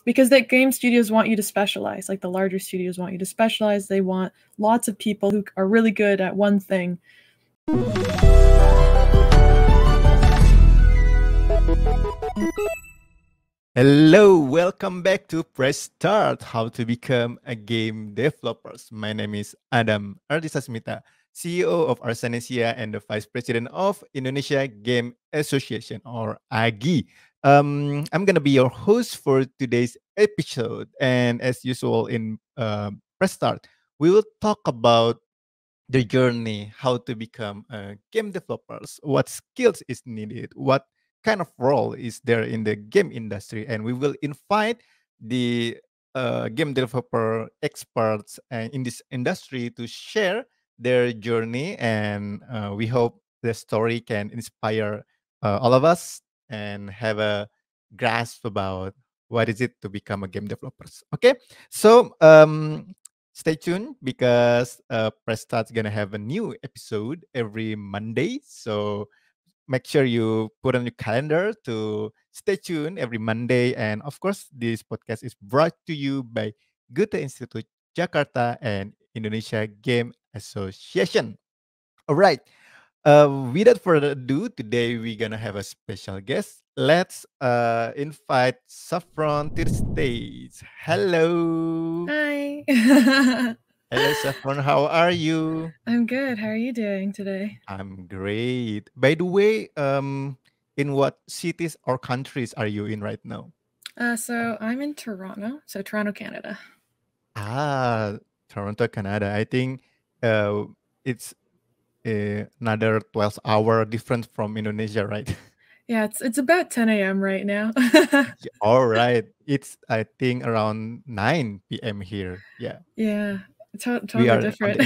because the game studios want you to specialize. Like the larger studios want you to specialize. They want lots of people who are really good at one thing. Hello, welcome back to Press Start, How to Become a Game Developers. My name is Ardisasmita, CEO of Asosiasi and the Vice President of Indonesia Game Association, or AGI. I'm going to be your host for today's episode. And as usual in Press Start, we will talk about the journey, how to become a game developers, what skills is needed, what kind of role is there in the game industry, and we will invite the game developer experts in this industry to share their journey, and we hope the story can inspire all of us and have a grasp about what is it to become a game developers. Okay, so stay tuned because Press Start's gonna have a new episode every Monday. So make sure you put on your calendar to stay tuned every Monday. And of course, this podcast is brought to you by Goethe-Institut Jakarta and Indonesia Game Association. All right. Without further ado, today we're gonna have a special guest. Let's invite Saffron to the stage. Hello. Hi. Hello, Saffron. How are you? I'm good. How are you doing today? I'm great. By the way, in what cities or countries are you in right now? So I'm in Toronto, Toronto, Canada. Ah, Toronto, Canada. I think it's another 12-hour difference from Indonesia, right? Yeah, it's about 10 a.m. right now. Yeah, all right. It's, I think, around 9 p.m. here. Yeah. Yeah, We totally are on the different.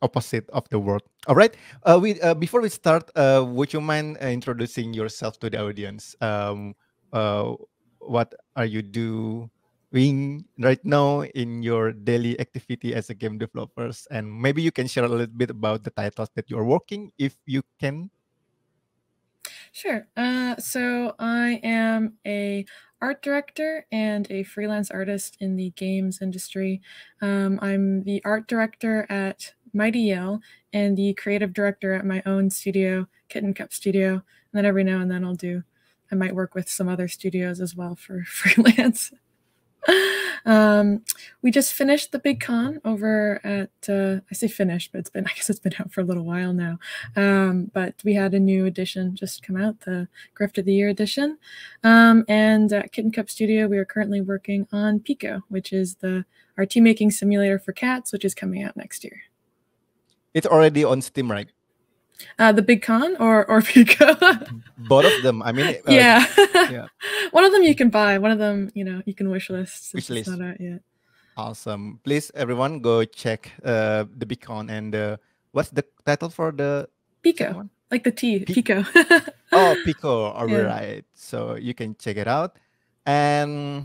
opposite of the world. All right. We before we start, would you mind introducing yourself to the audience? Uh, what are you doing right now in your daily activity as a game developers? And maybe you can share a little bit about the titles that you are working, if you can. Sure. So I am a art director and a freelance artist in the games industry. I'm the art director at Mighty Yell and the creative director at my own studio, Kitten Studio. And then every now and then I might work with some other studios as well for freelance. We just finished the big con over at I say finished, but I guess it's been out for a little while now. But we had a new edition just come out, the Grift of the Year edition. And at Kitten Cup Studio, we are currently working on Pico, which is our team making simulator for cats, which is coming out next year. It's already on Steam, right? The big con or Pico? Both of them. I mean, yeah. yeah. One of them you can buy. One of them, you can wish list. Wish It's list. not out yet. Awesome. Please, everyone, go check the Beacon and what's the title for the second Pico, one? like the tea, Pico. Oh, Pico. All Yeah. right. So you can check it out. And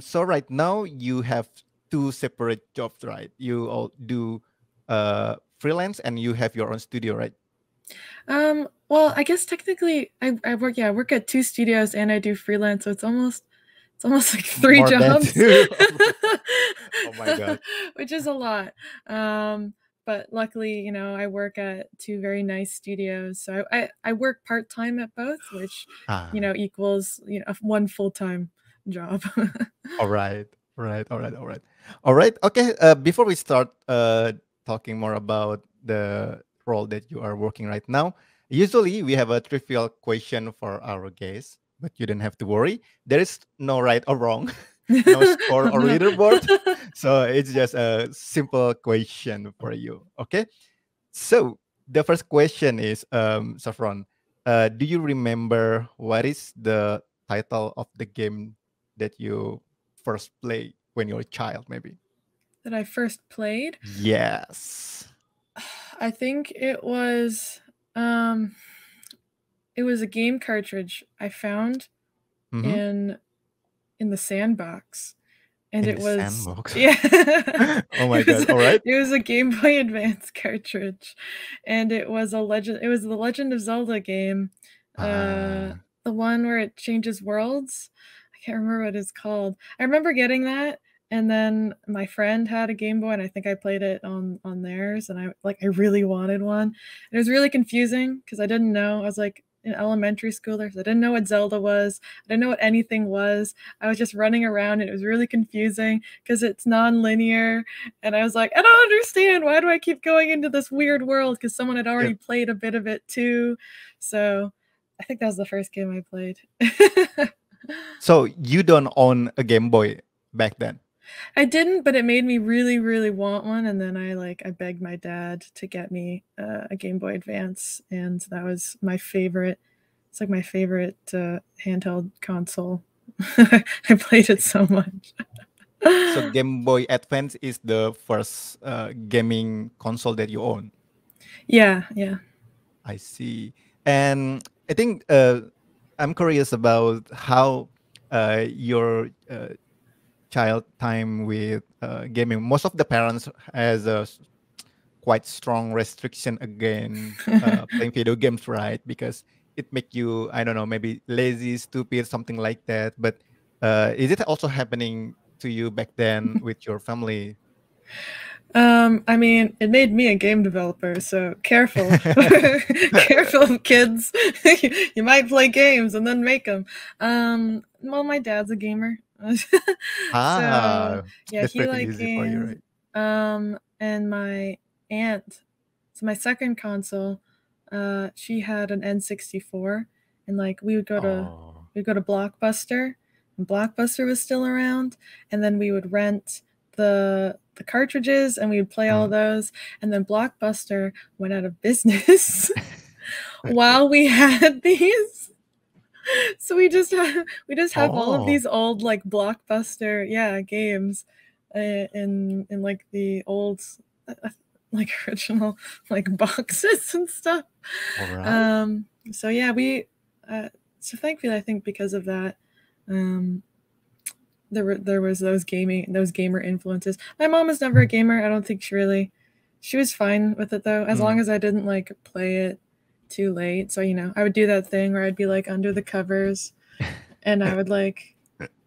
so right now you have two separate jobs, right? You all do freelance and you have your own studio, right? Well, I guess technically I work at two studios and I do freelance, so it's almost like three More than jobs. two. Oh my God. Which is a lot. But luckily, I work at two very nice studios. So I work part-time at both, which equals one full-time job. All right. All right. Okay. Before we start talking more about the role that you are working right now, usually we have a trivial question for our guests, but you don't have to worry. There is no right or wrong, no score or leaderboard. So it's just a simple question for you. Okay. So the first question is, Saffron, do you remember what is the title of the game that you first played when you were a child, maybe? That I first played? Yes. I think it was a game cartridge I found in the sandbox. And In it the was sandbox. yeah. Oh my God. All right. It was a Game Boy Advance cartridge, and it was the Legend of Zelda game, the one where it changes worlds. I can't remember what it's called. I remember getting that, and then my friend had a Game Boy, and I think I played it on theirs, and I really wanted one. And it was really confusing because I didn't know. I was like in elementary school there, so I didn't know what Zelda was. I didn't know what anything was. I was just running around, and it was really confusing because it's non-linear, and I was like, I don't understand. Why do I keep going into this weird world? Because someone had Yeah. already played a bit of it too. So I think that was the first game I played. So you don't own a Game Boy back then? I didn't, but it made me really, really want one. And then I begged my dad to get me a Game Boy Advance, and that was my favorite. It's like my favorite handheld console. I played it so much. So Game Boy Advance is the first gaming console that you own. Yeah, yeah. I see. And I think I'm curious about how your child time with gaming. Most of the parents has a quite strong restriction again playing video games, right? Because it make you, I don't know, maybe lazy, stupid, something like that. But is it also happening to you back then with your family? I mean, it made me a game developer, so careful. Careful, kids. You might play games and then make them. Well, my dad's a gamer. So, Ah, yeah, that's he pretty liked easy for you, games. right? And my aunt, so my second console, she had an N64, and like Oh. we'd go to Blockbuster, and Blockbuster was still around, and then we would rent the cartridges, and we would play all Mm. those, and then Blockbuster went out of business while we had these. So we just have all of Oh, these old like Blockbuster games in like the old like original like boxes and stuff. all right. So yeah, we so thankfully I think because of that, um there was those gamer influences. My mom was never a gamer. I don't think she was fine with it though, as long Mm. as I didn't like play it too late. So, I would do that thing where I'd be like under the covers, and I would like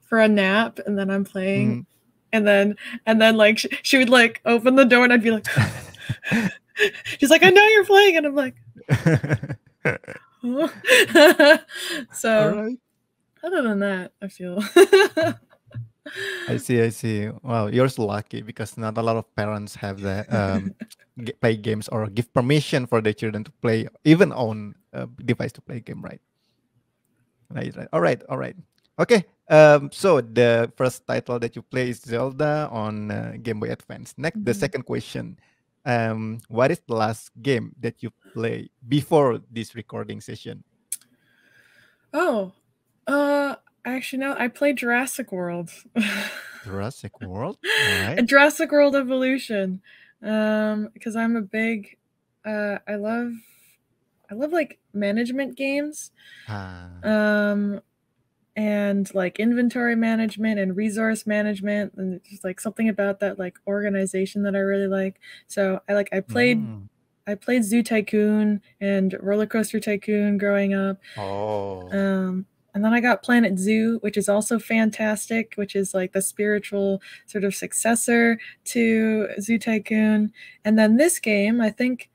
for a nap, and then I'm playing, Mm. and then like she would like open the door, and I'd be like she's like, I know you're playing, and I'm like oh. All So right. other than that, I feel I see, I see. Well, you're so lucky because not a lot of parents have that play games or give permission for their children to play, even own a device to play game, right? Right, right. All right, all right. Okay. So the first title that you play is Zelda on Game Boy Advance. Next, the Mhm. second question. What is the last game that you play before this recording session? Oh, uh, actually, no. I played Jurassic World. Jurassic World. All right. Jurassic World Evolution. Because I'm a big, I love like management games. Ah. Um, and like inventory management and resource management, and just like something about that like organization that I really like. So Mm. I played Zoo Tycoon and Roller Coaster Tycoon growing up. Oh. And then I got Planet Zoo, which is also fantastic, which is like the spiritual sort of successor to Zoo Tycoon. And then this game, I think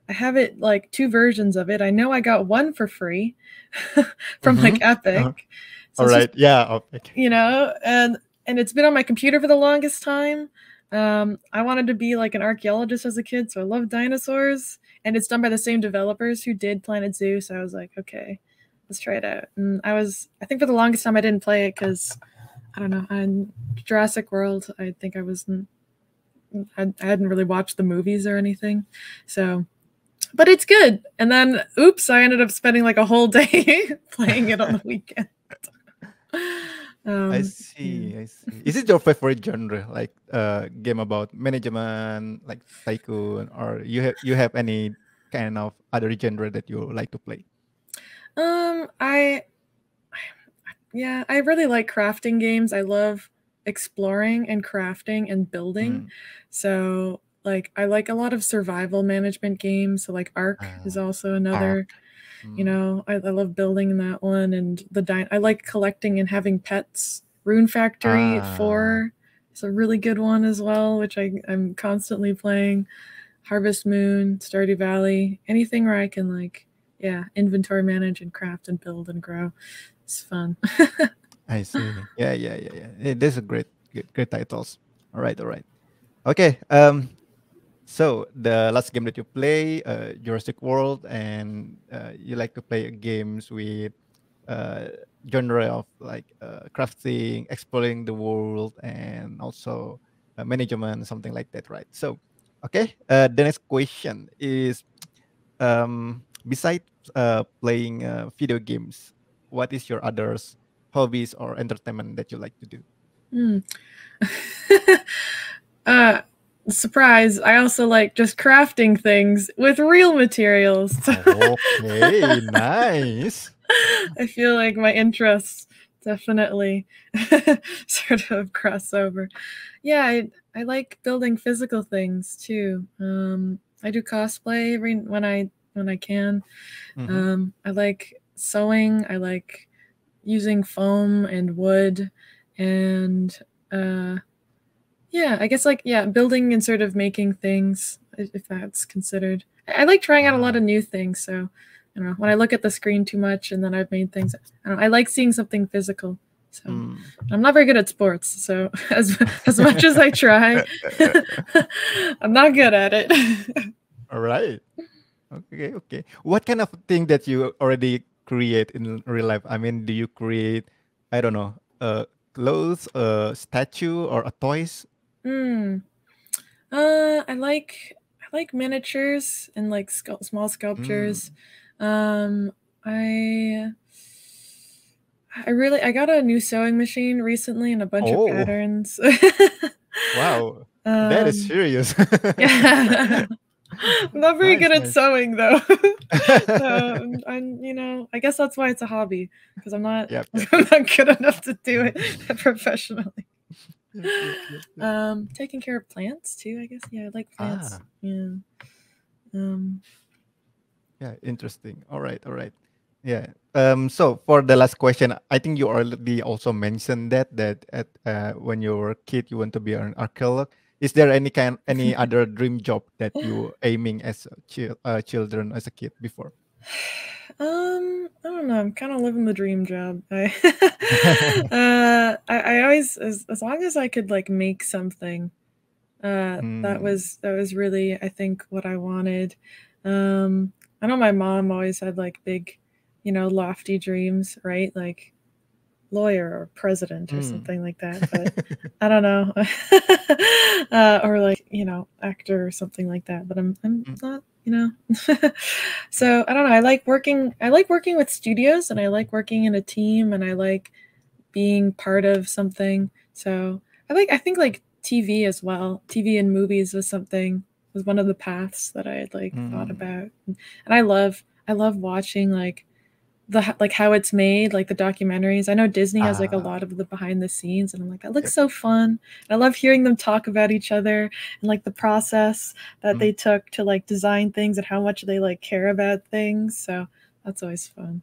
I have it like two versions of it. I know I got one for free from Mm-hmm. like Epic. So All it's just, right. Yeah. Okay. and it's been on my computer for the longest time. I wanted to be like an archaeologist as a kid, so I love dinosaurs. And it's done by the same developers who did Planet Zoo, so I was like, okay, let's try it out. And I think for the longest time I didn't play it because I don't know. On Jurassic World, I think I hadn't really watched the movies or anything, so. But it's good. And then, oops, I ended up spending like a whole day playing it on the weekend. Yeah. I see. Is it your favorite genre, like game about management, like tycoon, or you have any kind of other genre that you like to play? I Yeah, I really like crafting games. I love exploring and crafting and building. Mm. So, like, I like a lot of survival management games. So, like, Ark is Uh, also Arc. another. Mm. I love building that one, and I like collecting and having pets. Rune Factory Ah, 4 is a really good one as well, which I'm constantly playing. Harvest Moon, Stardew Valley, anything where I can yeah, inventory manage and craft and build and grow. It's fun. I see. Yeah, yeah, yeah, yeah. These are great titles. All right, all right. Okay. So the last game that you play, Jurassic World, and you like to play games with uh, genre of like crafting, exploring the world, and also management, something like that, right? So, okay. The next question is, besides playing video games, what is your others hobbies or entertainment that you like to do? Hmm. uh, Surprise! I also like just crafting things with real materials. Okay, nice. I feel like my interests definitely sort of cross over. Yeah, I like building physical things too. I do cosplay when I can. Mm-hmm. I like sewing. I like using foam and wood, and uh, yeah, I guess yeah, building and sort of making things, if that's considered. I like trying out a lot Wow. of new things. So, I don't know, when I look at the screen too much and then I've made things, I don't know, I like seeing something physical. So, Mm. I'm not very good at sports. So, as much as I try, I'm not good at it. All right. Okay, okay. What kind of thing that you already create in real life? I mean, do you create, I don't know, clothes, a statue, or a toys? Hmm. I like miniatures and like small sculptures. Mm. Um, I I got a new sewing machine recently and a bunch of Oh, patterns. wow. That is um, serious. yeah, I'm not very Nice, good at nice. sewing though. So I guess that's why it's a hobby because Yep, yep, I'm yep. not good enough to do it professionally. Yep, yep, yep, yep. Taking care of plants too. I guess yeah, I like plants. Ah, Yeah. Um, yeah, interesting. All right, all right. Yeah. So for the last question, I think you already also mentioned that at when you were a kid, you want to be an archaeologist. Is there any other dream job that you aiming as a children as a kid before? I don't know. I'm kind of living the dream job. I always, as long as I could like make something, Mm, that was really, I think, what I wanted. I know my mom always had like big, lofty dreams, right? Like lawyer or president or mm. something like that. But I don't know, or like actor or something like that. But I'm Mm, not. So I don't know. I like working with studios, and I like working in a team, and I like being part of something. So I think like TV as well. TV and movies was one of the paths that I had like thought mm. about. And I love watching like how it's made, like the documentaries. I know Disney has like a Ah, lot of the behind the scenes, and I'm like, that looks yep. so fun. And I love hearing them talk about each other and like the process that Mm. they took to like design things and how much they like care about things. So that's always fun.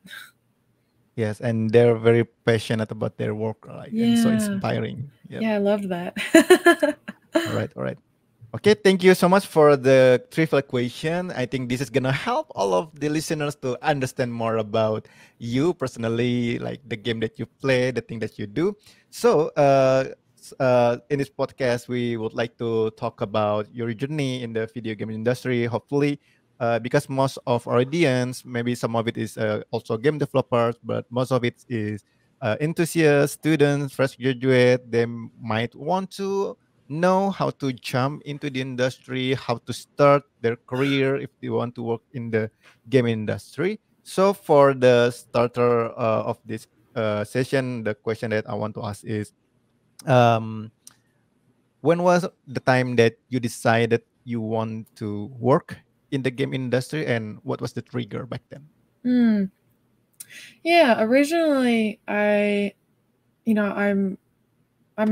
Yes, and they're very passionate about their work, right? And so Yeah. inspiring. Yep. Yeah, I loved that. All right, all right. Okay, thank you so much for the trivial question. I think this is gonna help all of the listeners to understand more about you personally, like the game that you play, the thing that you do. So, in this podcast, we would like to talk about your journey in the video game industry. Hopefully, because most of our audience, maybe some of it is also game developers, but most of it is enthusiasts, students, fresh graduate. They might want to know how to jump into the industry, how to start their career if they want to work in the game industry. So, for the starter of this session, the question that I want to ask is, um, when was the time that you decided you want to work in the game industry, and what was the trigger back then? Hmm. Yeah, originally I'm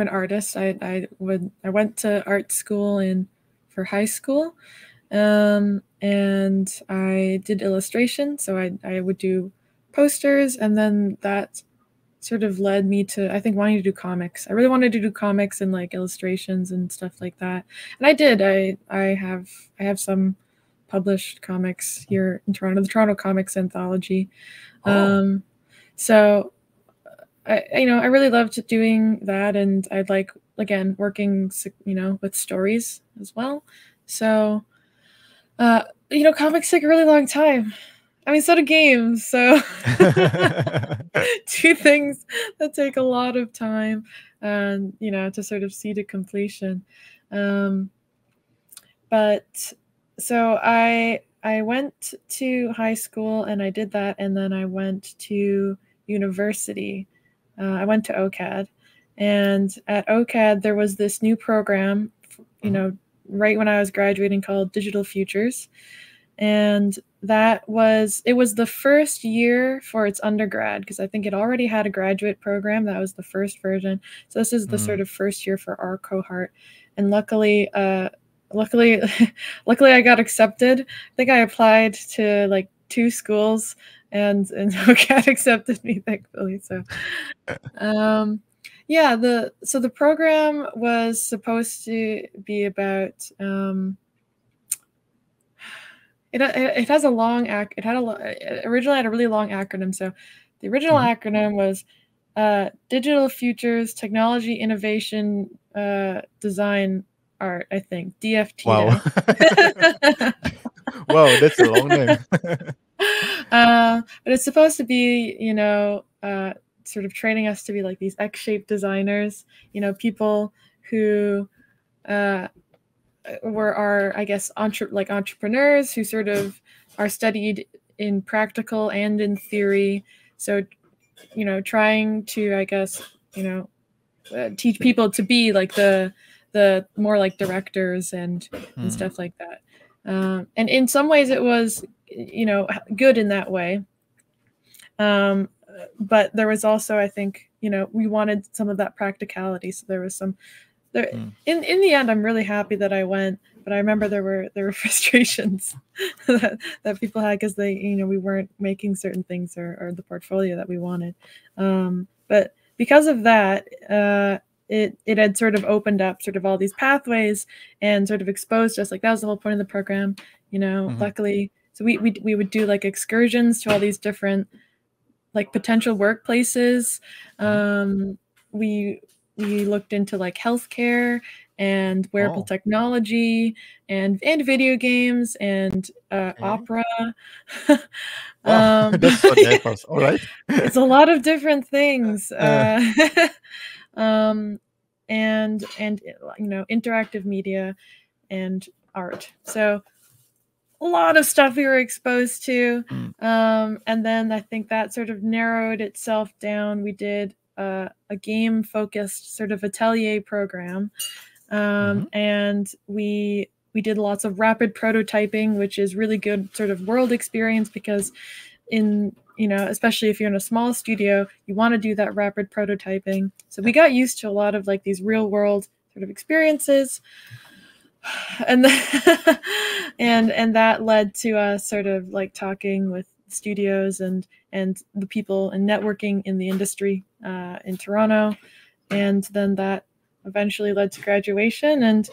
an artist. I went to art school in for high school. and I did illustration. So I would do posters, and then that sort of led me to, I think, wanting to do comics. I really wanted to do comics and like illustrations and stuff like that. And I did. I have some published comics here in Toronto, the Toronto Comics Anthology. So I really loved doing that, and I'd like, again, working, with stories as well. So, comics take a really long time. I mean, so do games. So two things that take a lot of time, and to sort of see to completion. But so I went to high school and I did that, and then I went to university. I went to OCAD, and at OCAD there was this new program, right when I was graduating, called Digital Futures, and it was the first year for its undergrad, because I think it already had a graduate program. That was the first version. So this is the sort of first year for our cohort, and luckily I got accepted. I think I applied to like 2 schools, and OCAD accepted me, thankfully. So, yeah, the program was supposed to be about, it has a long originally had a really long acronym. So the original acronym was Digital Futures Technology Innovation Design Art, I think, DFT. Wow. Wow, that's a long name. But it's supposed to be, sort of training us to be like these X-shaped designers, people who are, I guess, entrepreneurs who sort of are studied in practical and in theory. So, trying to, I guess, teach people to be like the more like directors and stuff like that. And in some ways it was, good in that way. But there was also, I think, we wanted some of that practicality. So there was some there. In the end, I'm really happy that I went, but I remember there were frustrations that people had, because we weren't making certain things or the portfolio that we wanted. But because of that, it had sort of opened up sort of all these pathways and sort of exposed us. Like, that was the whole point of the program, luckily. So we would do like excursions to all these different like potential workplaces. We looked into like healthcare and wearable technology and video games and opera. Wow, that's so diverse. All right. It's a lot of different things. And interactive media and art. So a lot of stuff we were exposed to. And then I think that sort of narrowed itself down. We did a game focused sort of atelier program. And we did lots of rapid prototyping, which is really good sort of world experience, because especially if you're in a small studio, you want to do that rapid prototyping. So we got used to a lot of like these real world sort of experiences. And and that led to us sort of like talking with studios and the people and networking in the industry in Toronto, and then that eventually led to graduation and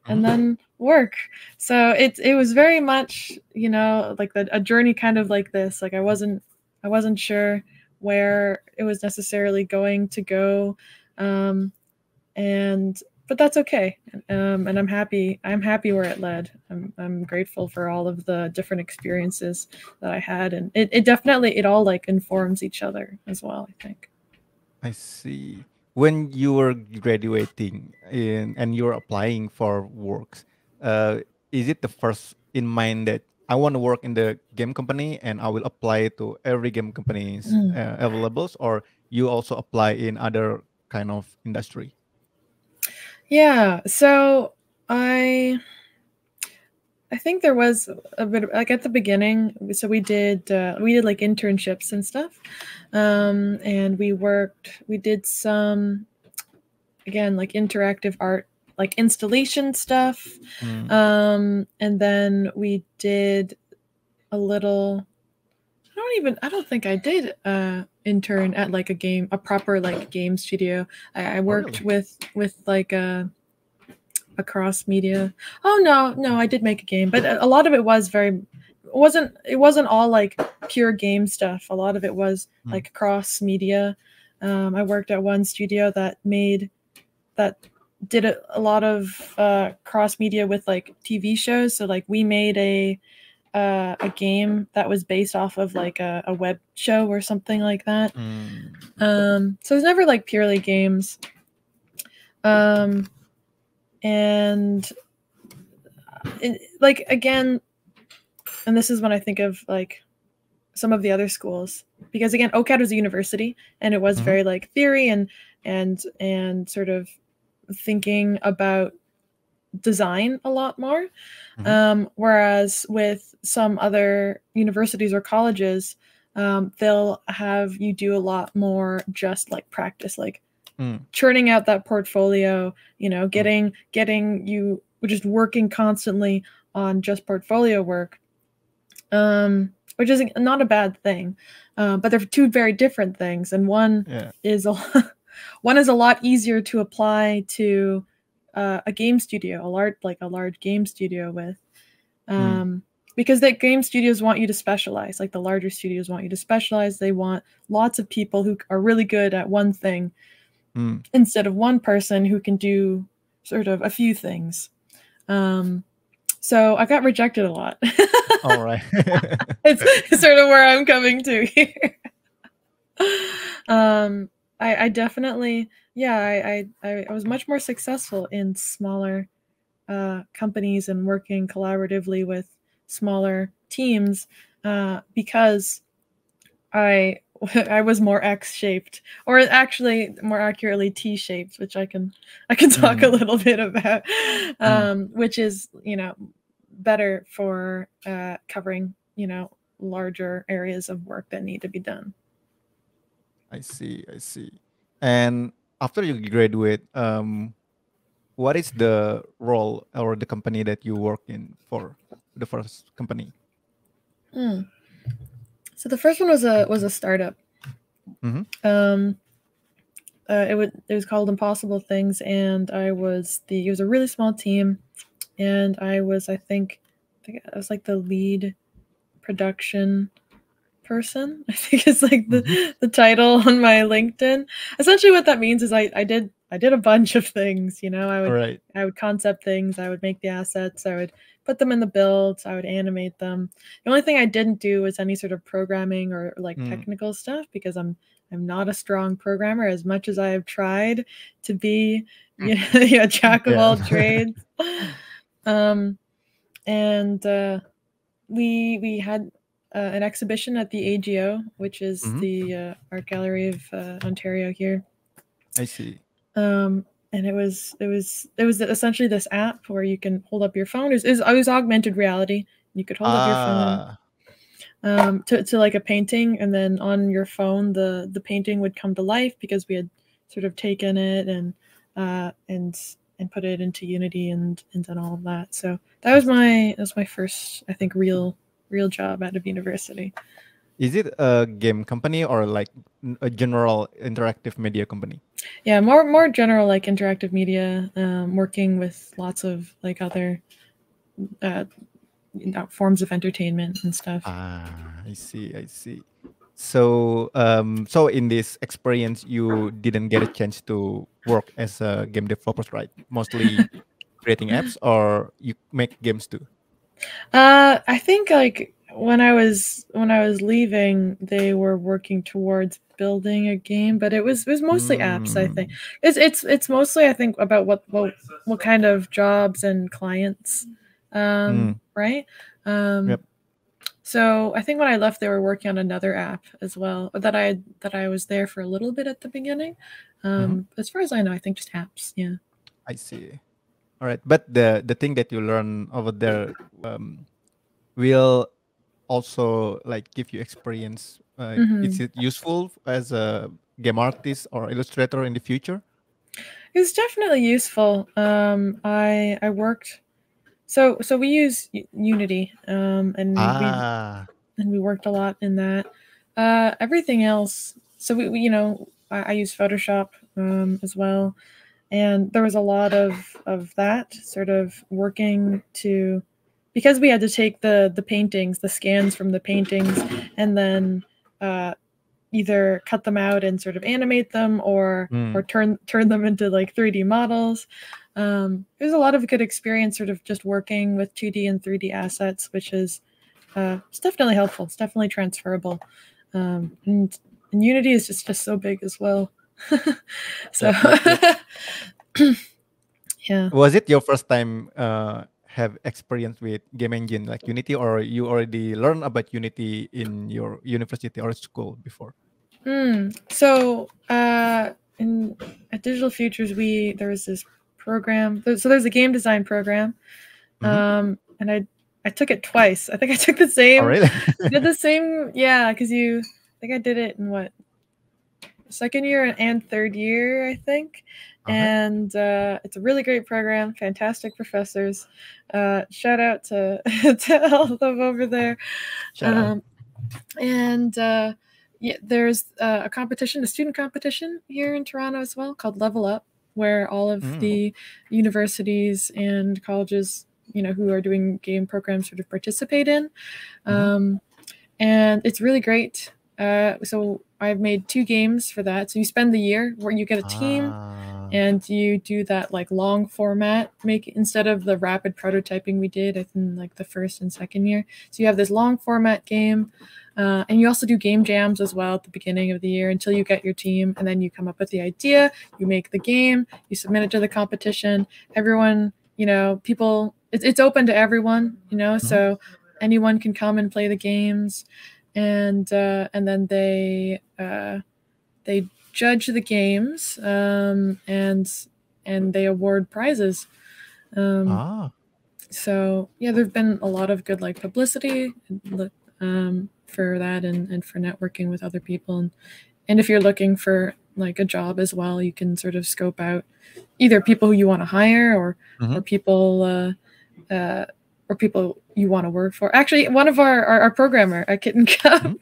then work. So it was very much like a journey kind of like this. Like I wasn't sure where it was necessarily going to go, but that's okay. And I'm happy where it led. I'm grateful for all of the different experiences that I had, and it definitely, it all like informs each other as well, I think. I see. When you were graduating and you're applying for works, is it the first in mind that I want to work in the game company and I will apply to every game companies available, or you also apply in other kind of industry? Yeah. So I think there was a bit of, like, at the beginning. So we did like internships and stuff, and we did some, again, like interactive art, like installation stuff. And then we did a little. I don't think I did intern at like a proper like game studio. I worked really? with like a cross media. Oh no, I did make a game, but a lot of it was it wasn't all like pure game stuff. A lot of it was like cross media. I worked at one studio that did a lot of cross media with like TV shows. So like we made a game that was based off of like a web show or something like that. So it's never like purely games. And like again, and this is when I think of like some of the other schools, because again, OCAD was a university and it was very like theory and sort of thinking about design a lot more. Whereas with some other universities or colleges, they'll have you do a lot more just like practice, like churning out that portfolio, getting you just working constantly on just portfolio work, which is not a bad thing. But they're two very different things, and one is a lot easier to apply to a game studio, a large game studio with, because the game studios want you to specialize. Like the larger studios want you to specialize. They want lots of people who are really good at one thing, instead of one person who can do sort of a few things. So I got rejected a lot. All right. It's sort of where I'm coming to here. I definitely, I was much more successful in smaller companies and working collaboratively with smaller teams, because I was more X-shaped, or actually more accurately T-shaped, which I can talk a little bit about, which is better for covering larger areas of work that need to be done. I see. And after you graduate, what is the role or the company that you work in for the first company? So the first one was a startup. It was called Impossible Things, and it was a really small team, and I think I was like the lead production person. I think it's like the title on my LinkedIn. Essentially what that means is I did a bunch of things, I would concept things, I would make the assets, I would put them in the builds, I would animate them. The only thing I didn't do was any sort of programming or like technical stuff, because I'm not a strong programmer, as much as I have tried to be a jack of all trades. And we had an exhibition at the AGO, which is the Art Gallery of Ontario here. I see. And it was essentially this app where you can hold up your phone. It was augmented reality. You could hold up your phone to like a painting, and then on your phone the painting would come to life, because we had sort of taken it and put it into Unity and done all of that. So that was my first, I think, real job out of university. Is it a game company or like a general interactive media company? Yeah, more general, like interactive media, working with lots of like other forms of entertainment and stuff. I see. So, so in this experience, you didn't get a chance to work as a game developer, right? Mostly creating apps, or you make games too? I think like when I was leaving, they were working towards building a game, but it was mostly apps. I think it's mostly, I think, about what kind of jobs and clients, right? Yep. So I think when I left, they were working on another app as well that I was there for a little bit at the beginning. As far as I know, I think just apps. Yeah. I see. All right, but the thing that you learn over there will also like give you experience. Is it useful as a game artist or illustrator in the future? It was definitely useful. I worked so we use Unity, and Ah. we worked a lot in that. Everything else, so we I use Photoshop as well, and there was a lot of that sort of working to, because we had to take the paintings, the scans from the paintings, and then uh, either cut them out and sort of animate them, or turn them into like 3D models. It was a lot of good experience sort of just working with 2D and 3D assets, which is it's definitely helpful. It's definitely transferable. And Unity is just so big as well. So Yep, yep, yep. yeah. Was it your first time have experience with game engine like Unity, or you already learned about Unity in your university or school before? So in at Digital Futures, there was this program. So there's a game design program, Mhm. and I took it twice. I think I took the Oh, same. really? I did the same, yeah, because I think I did it in what, second year and third year, I think. Uh-huh. And it's a really great program, fantastic professors. Shout out to to all of them over there. Shout out. Um, and yeah, there's a competition, a student competition here in Toronto as well, called Level Up, where all of Mm. the universities and colleges, who are doing game programs, sort of participate in. Mhm. And it's really great. So I've made 2 games for that. So you spend the year where you get a team, Ah. and you do that like long format, make instead of the rapid prototyping we did in like the first and second year. So you have this long format game, and you also do game jams as well at the beginning of the year until you get your team, and then you come up with the idea, you make the game, you submit it to the competition. Everyone, people, it's open to everyone, Mhm. so anyone can come and play the games, and then they judge the games, and they award prizes. Um, Ah. so yeah, there've been a lot of good like publicity for that, and for networking with other people, and if you're looking for like a job as well, you can sort of scope out either people who you want to hire, or Mhm. people or people you want to work for. Actually, one of our programmer at Kitten Cup, Mhm.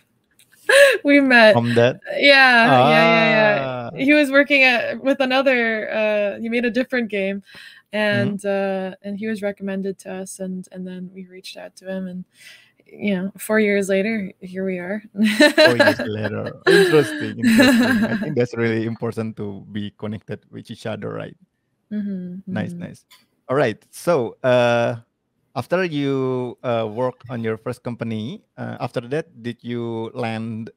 we met. From that. Yeah. Ah. He was working with another. He made a different game, Mhm. and he was recommended to us, and then we reached out to him, and 4 years later, here we are. 4 years later. Interesting, interesting. I think that's really important to be connected with each other, right? Hmm, Nice, hmm. nice. All right. So, after you work on your first company, after that, did you landed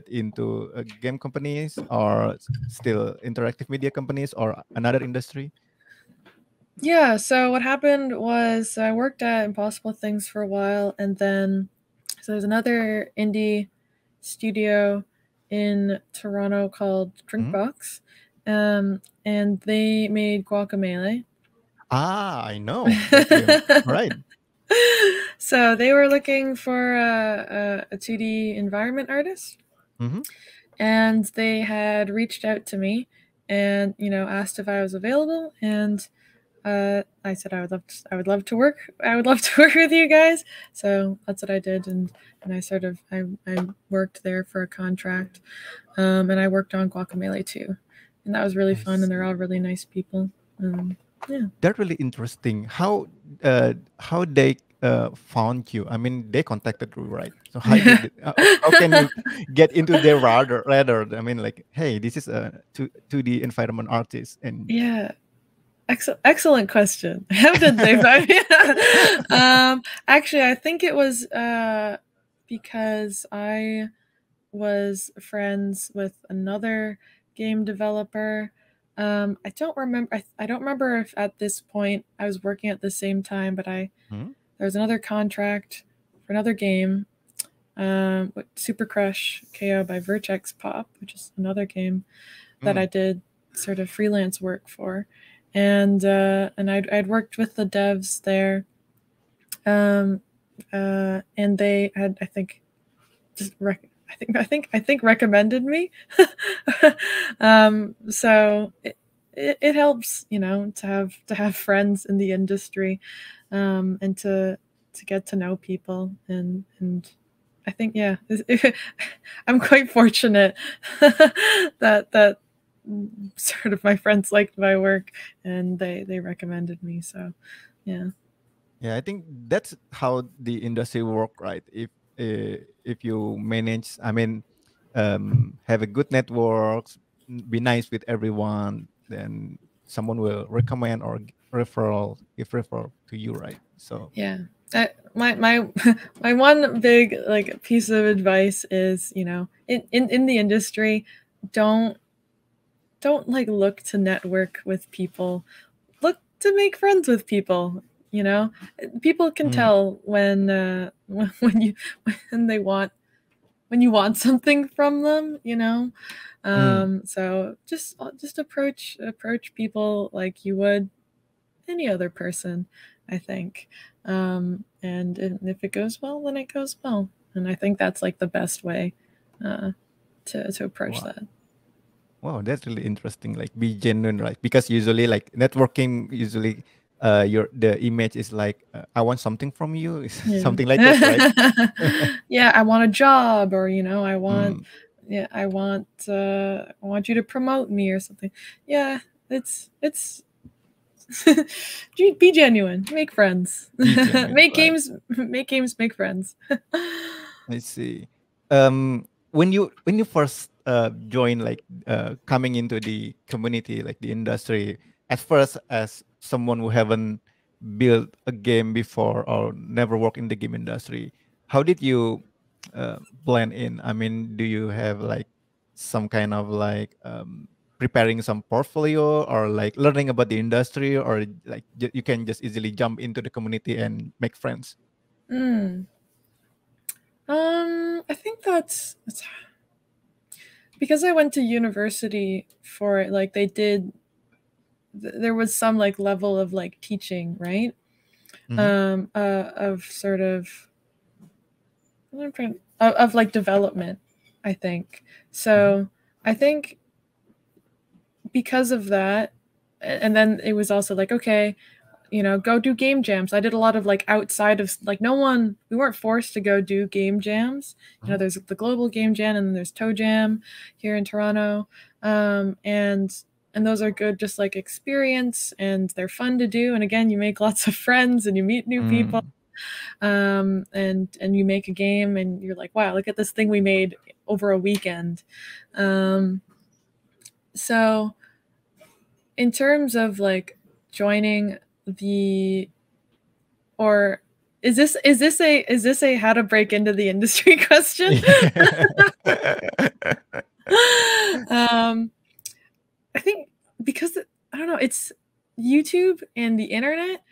into game companies, or still interactive media companies, or another industry? Yeah, so what happened was I worked at Impossible Things for a while, and then so there's another indie studio in Toronto called Mhm. Drinkbox, and they made Guacamole. Ah, I know that game. All right. So they were looking for a 2D environment artist, Mm-hmm. and they had reached out to me, and asked if I was available, and I said I would love to work. I would love to work with you guys. So that's what I did, and I worked there for a contract, and I worked on Guacamole too, and that was really I fun. And they're all see. really nice people. Yeah. That's really interesting. How they found you? I mean, they contacted you, right? So how can you get into their radar? I mean, like, hey, this is a two D environment artist, and Yeah. Excellent question. How did they find me? Actually, I think it was because I was friends with another game developer. I don't remember. I don't remember if at this point I was working at the same time, but hmm? there was another contract for another game, with Super Crush KO by Vertex Pop, which is another game that I Mm. did sort of freelance work for, and I'd worked with the devs there, um, and they had, I think, just I think recommended me. So it helps, to have friends in the industry, and to get to know people, and I think, yeah, I'm quite fortunate that sort of my friends liked my work and they recommended me. So, yeah. Yeah, I think that's how the industry work, right? If you manage, I mean, have a good networks, be nice with everyone, then someone will recommend or give referral to you, right? So, Yeah. My my one big like piece of advice is, in the industry, don't like look to network with people. Look to make friends with people. People can mm, tell when when you when they want when you want something from them. mm, So just approach people like you would any other person, I think. And if it goes well, then it goes well. And I think that's like the best way uh, to approach wow. that. Wow, that's really interesting. Like be genuine, right? Because usually, like networking, usually, your the image is like, I want something from you, Yeah. something like that, right? Yeah, I want a job, or Mm, I want you to promote me or something. Yeah, it's be genuine, make friends. be genuine, right? Make friends. I see. When you first join, like coming into the community, like the industry, at first as someone who haven't built a game before or never worked in the game industry, how did you blend in? I mean, do you have like some kind of like preparing some portfolio or like learning about the industry, or like you can just easily jump into the community and make friends? Mm. I think that's because I went to university for it. Like there was some like level of like teaching, right? Mm-hmm. Of sort of like development, I think. Mm-hmm. So I think because of that, and then it was also like, okay, go do game jams. I did a lot of like outside of like we weren't forced to go do game jams. There's the global game jam and then there's Toe Jam here in Toronto. And those are good, just like experience, and they're fun to do. And again, you make lots of friends and you meet new people. Mm. And you make a game and you're like, wow, look at this thing we made over a weekend. Um, so in terms of like joining the or is this a how to break into the industry question? um I think because I don't know, it's YouTube and the internet.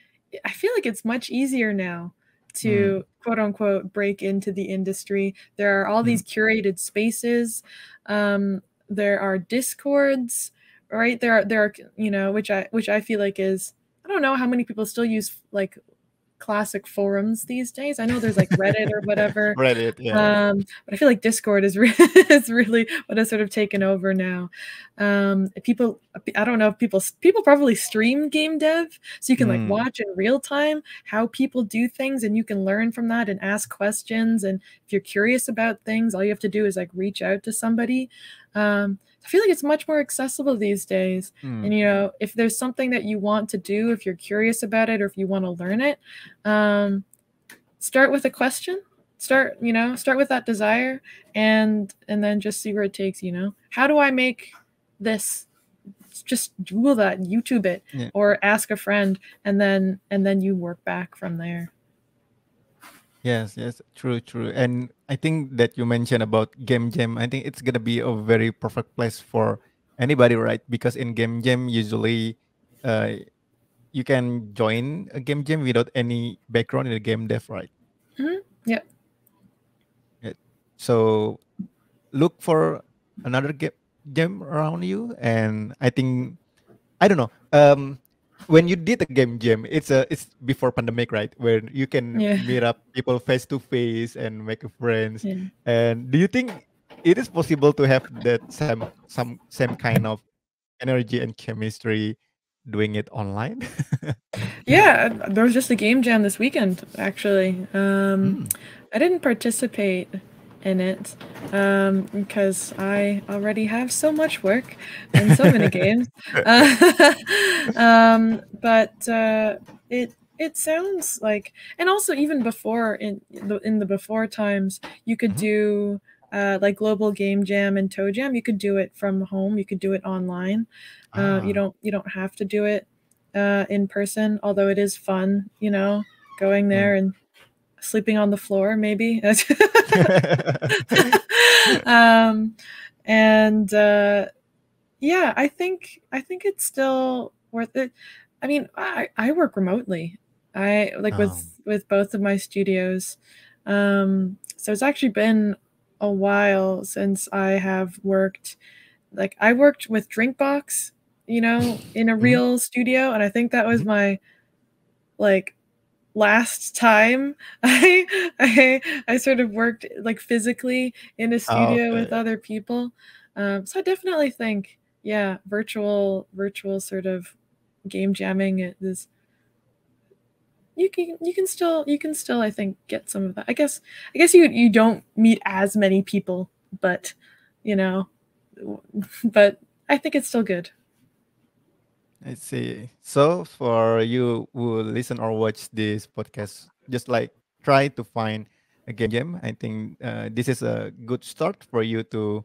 I feel like it's much easier now Mm, to quote unquote break into the industry. There are all mm, these curated spaces. There are discords, right? There are which I feel like is, I don't know how many people still use like classic forums these days. I know there's like Reddit or whatever, Reddit, yeah. but I feel like Discord is is really what has sort of taken over now. People, I don't know if people probably stream game dev, so you can like Mm, watch in real time how people do things, and you can learn from that and ask questions. And if you're curious about things, all you have to do is like reach out to somebody. I feel like it's much more accessible these days. mm, And if there's something that you want to do, if you're curious about it, or if you want to learn it, start with a question. Start with that desire, and then just see where it takes. How do I make this? Just Google that, YouTube it, yeah. or ask a friend, and then you work back from there. Yes, yes, true, true. And I think that you mentioned about game jam. I think it's gonna be a very perfect place for anybody, right? Because in game jam, usually, uh, you can join a game jam without any background in the game dev, right? Yep. Yeah. So look for another game jam around you, and I think I don't know. When you did a game jam, it's before pandemic, right? Where you can Yeah. meet up people face to face and make friends. Yeah. And do you think it is possible to have that same kind of energy and chemistry doing it online? Yeah, there was just a game jam this weekend, actually. Mm. I didn't participate in it because I already have so much work and so many games. But it sounds like, and also even before in the before times, you could Mhm. do like Global Game Jam and Toe Jam. You could do it from home. You could do it online. Ah. You don't have to do it in person, although it is fun, going Mm. there and sleeping on the floor, maybe. um, and yeah, I think it's still worth it. I mean, I work remotely. I like Um, with both of my studios. So it's actually been a while since I have worked. Like I worked with Drinkbox, in a mhm, real studio, and I think that was mhm. my like last time I sort of worked like physically in a Ah, studio with okay. other people. So I definitely think, yeah, virtual sort of game jamming is you can still I think get some of that. I guess you don't meet as many people, but you know, but I think it's still good. I see. So for you who listen or watch this podcast, just like try to find a game jam. I think this is a good start for you to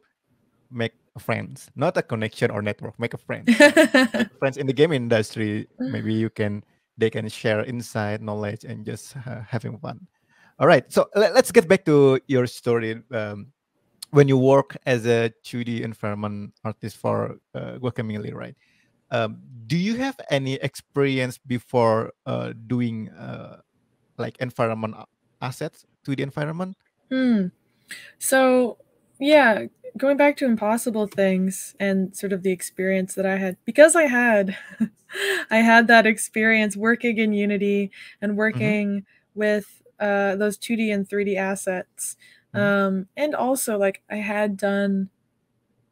make friends, not a connection or network. Make a friends, make friends in the game industry. Maybe they can share insight, knowledge, and just having fun. All right. So let's get back to your story. When you work as a 2D environment artist for Guacamole, right? Do you have any experience before doing like environment assets to the environment? Hmm. So, yeah, going back to impossible things and sort of the experience that I had, because I had I had that experience working in Unity and Hmm. working with those 2D and 3D assets. Hmm. And also like I had done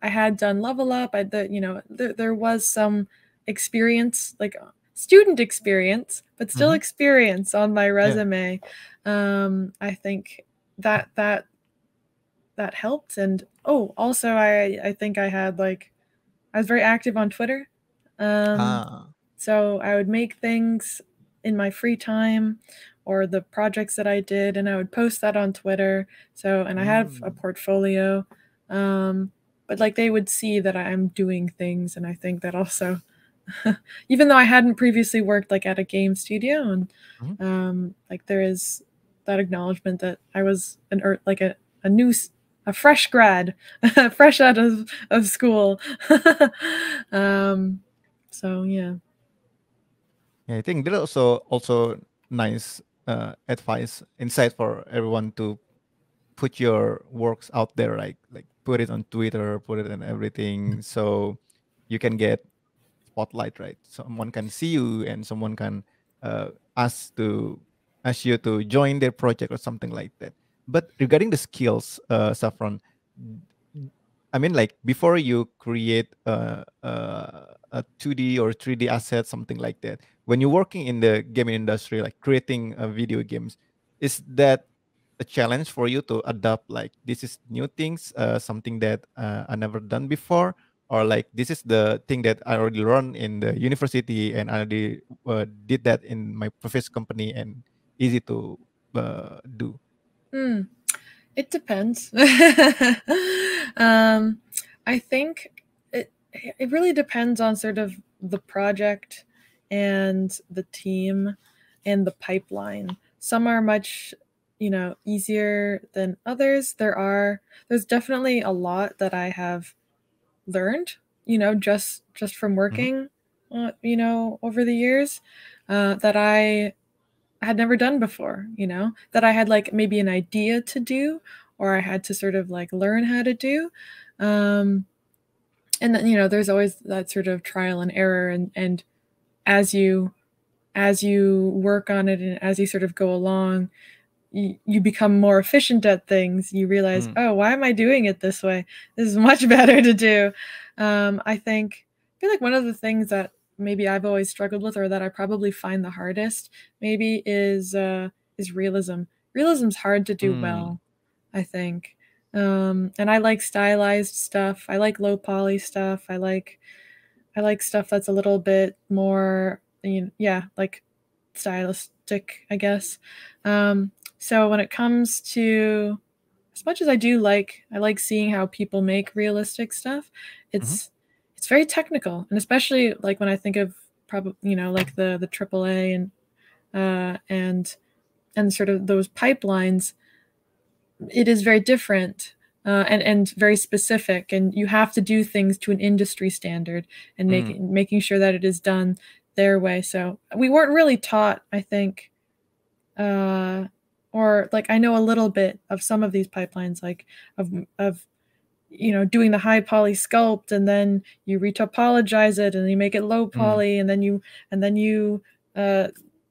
Level Up. There was some experience, like student experience, but still Hmm. experience on my Yeah. resume. I think that that helped. And oh, also I think I was very active on Twitter. Um, Ah. so I would make things in my free time or the projects that I did, and I would post that on Twitter. So, and I have a Mm. portfolio. Um, but like they would see that I'm doing things, and I think that also, even though I hadn't previously worked like at a game studio, and Mhm. like there is that acknowledgement that I was like a new a fresh grad, fresh out of school. um, so yeah. Yeah, I think there are also nice advice, insight for everyone to put your works out there, like put it on Twitter, put it on everything, so you can get spotlight, right? Someone can see you and someone can uh, ask to ask you to join their project or something like that. But regarding the skills, Saffron, I mean, like before you create a 2D or 3D asset, something like that. When you're working in the gaming industry, like creating video games, is that a challenge for you to adapt? Like this is new things, something that I never done before, or like this is the thing that I already learned in the university and I already did that in my previous company and easy to do. Hmm. It depends. I think it really depends on sort of the project and the team and the pipeline. Some are much, easier than others. There's definitely a lot that I have learned, just from Mhm. working, over the years, that I had never done before, that I had like maybe an idea to do or I had to sort of like learn how to do. Um, and then, there's always that sort of trial and error, and as you as you work on it and as you sort of go along, you become more efficient at things. You realize, Mm. oh, why am I doing it this way? This is much better to do. I think feel like one of the things that maybe I've always struggled with, or that I probably find the hardest, maybe is realism. Realism's hard to do Mm. well, I think. And I like stylized stuff. I like low poly stuff. I like stuff that's a little bit more, yeah, like stylistic, I guess. So when it comes to, as much as I like seeing how people make realistic stuff, Mhm. it's very technical, and especially like when I think of probably like the AAA and sort of those pipelines, it is very different. And very specific, and you have to do things to an industry standard, and Mm. making sure that it is done their way. So we weren't really taught, I think, or like I know a little bit of some of these pipelines, like of doing the high poly sculpt, and then you retopologize it, and you make it low Mm. poly, and then you